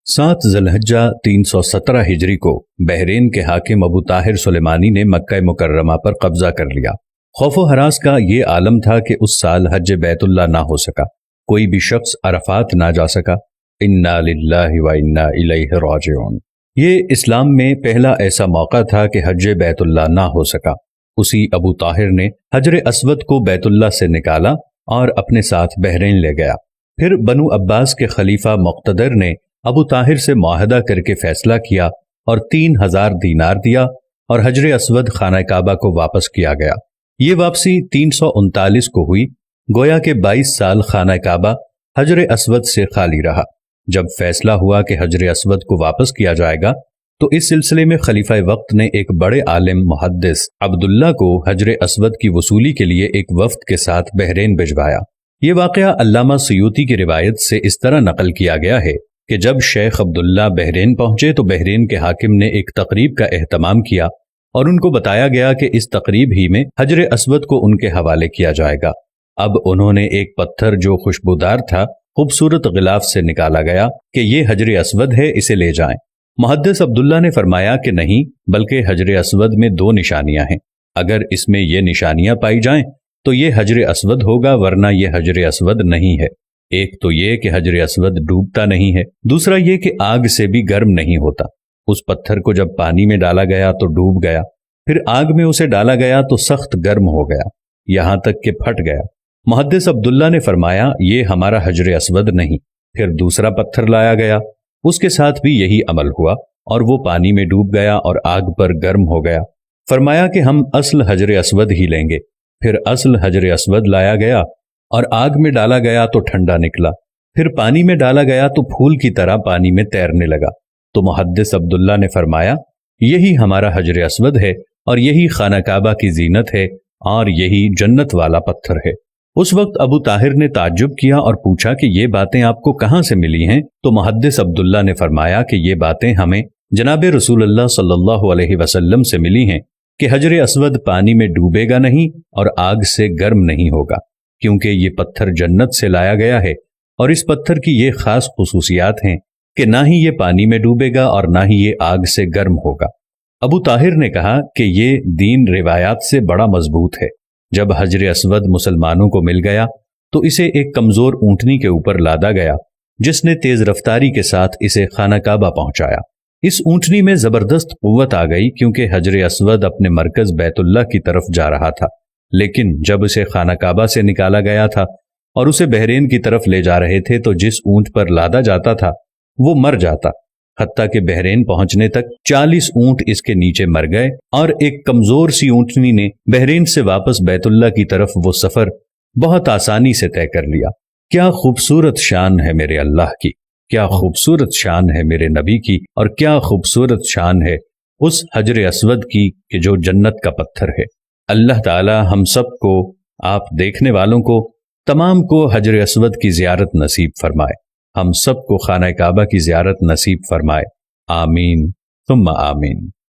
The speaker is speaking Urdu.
7 ذوالحجہ 317 ہجری کو بحرین کے حاکم ابو طاہر سلیمانی نے مکہ مکرمہ پر قبضہ کر لیا۔ خوف و ہراس کا یہ عالم تھا کہ اس سال حج بیت اللہ نہ ہو سکا، کوئی بھی شخص عرفات نہ جا سکا۔ انا للہ و انا الیہ راجعون۔ یہ اسلام میں پہلا ایسا موقع تھا کہ حج بیت اللہ نہ ہو سکا۔ اسی ابو طاہر نے حجر اسود کو بیت اللہ سے نکالا اور اپنے ساتھ بحرین لے گیا۔ پھر بنو عباس کے خلیفہ مقتدر نے ابو طاہر سے معاہدہ کر کے فیصلہ کیا اور 3000 دینار دیا اور حجر اسود خانہ کعبہ کو واپس کیا گیا۔ یہ واپسی 339 کو ہوئی، گویا کہ 22 سال خانہ کعبہ حجر اسود سے خالی رہا۔ جب فیصلہ ہوا کہ حجر اسود کو واپس کیا جائے گا تو اس سلسلے میں خلیفہ وقت نے ایک بڑے عالم محدث عبداللہ کو حجر اسود کی وصولی کے لیے ایک وفد کے ساتھ بحرین بھجوایا۔ یہ واقعہ علامہ سیوطی کی روایت سے اس طرح نقل کیا گیا ہے کہ جب شیخ عبداللہ بحرین پہنچے تو بحرین کے حاکم نے ایک تقریب کا اہتمام کیا اور ان کو بتایا گیا کہ اس تقریب ہی میں حجر اسود کو ان کے حوالے کیا جائے گا۔ اب انہوں نے ایک پتھر جو خوشبودار تھا خوبصورت غلاف سے نکالا گیا کہ یہ حجر اسود ہے، اسے لے جائیں۔ محدث عبداللہ نے فرمایا کہ نہیں، بلکہ حجر اسود میں 2 نشانیاں ہیں، اگر اس میں یہ نشانیاں پائی جائیں تو یہ حجر اسود ہوگا، ورنہ یہ حجر اسود نہیں ہے۔ ایک تو یہ کہ حجر اسود ڈوبتا نہیں ہے، دوسرا یہ کہ آگ سے بھی گرم نہیں ہوتا۔ اس پتھر کو جب پانی میں ڈالا گیا تو ڈوب گیا، پھر آگ میں اسے ڈالا گیا تو سخت گرم ہو گیا، یہاں تک کہ پھٹ گیا۔ محدث عبداللہ نے فرمایا یہ ہمارا حجر اسود نہیں۔ پھر دوسرا پتھر لایا گیا، اس کے ساتھ بھی یہی عمل ہوا اور وہ پانی میں ڈوب گیا اور آگ پر گرم ہو گیا۔ فرمایا کہ ہم اصل حجر اسود ہی لیں گے۔ پھر اصل حجر اسود لایا گیا اور آگ میں ڈالا گیا تو ٹھنڈا نکلا، پھر پانی میں ڈالا گیا تو پھول کی طرح پانی میں تیرنے لگا۔ تو محدث عبداللہ نے فرمایا یہی ہمارا حجر اسود ہے اور یہی خانہ کعبہ کی زینت ہے اور یہی جنت والا پتھر ہے۔ اس وقت ابو طاہر نے تعجب کیا اور پوچھا کہ یہ باتیں آپ کو کہاں سے ملی ہیں؟ تو محدث عبداللہ نے فرمایا کہ یہ باتیں ہمیں جناب رسول اللہ صلی اللہ علیہ وسلم سے ملی ہیں کہ حجر اسود پانی میں ڈوبے گا نہیں اور آگ سے گرم نہیں ہوگا، کیونکہ یہ پتھر جنت سے لایا گیا ہے اور اس پتھر کی یہ خاص خصوصیات ہیں کہ نہ ہی یہ پانی میں ڈوبے گا اور نہ ہی یہ آگ سے گرم ہوگا۔ ابو طاہر نے کہا کہ یہ دین روایات سے بڑا مضبوط ہے۔ جب حجر اسود مسلمانوں کو مل گیا تو اسے ایک کمزور اونٹنی کے اوپر لادا گیا، جس نے تیز رفتاری کے ساتھ اسے خانہ کعبہ پہنچایا۔ اس اونٹنی میں زبردست قوت آ گئی کیونکہ حجر اسود اپنے مرکز بیت اللہ کی طرف جا رہا تھا، لیکن جب اسے خانہ کعبہ سے نکالا گیا تھا اور اسے بحرین کی طرف لے جا رہے تھے تو جس اونٹ پر لادا جاتا تھا وہ مر جاتا، حتیٰ کہ بحرین پہنچنے تک 40 اونٹ اس کے نیچے مر گئے اور ایک کمزور سی اونٹنی نے بحرین سے واپس بیت اللہ کی طرف وہ سفر بہت آسانی سے طے کر لیا۔ کیا خوبصورت شان ہے میرے اللہ کی، کیا خوبصورت شان ہے میرے نبی کی، اور کیا خوبصورت شان ہے اس حجر اسود کی کہ جو جنت کا پتھر ہے۔ اللہ تعالی ہم سب کو، آپ دیکھنے والوں کو، تمام کو حجر اسود کی زیارت نصیب فرمائے، ہم سب کو خانہ کعبہ کی زیارت نصیب فرمائے، آمین ثم آمین۔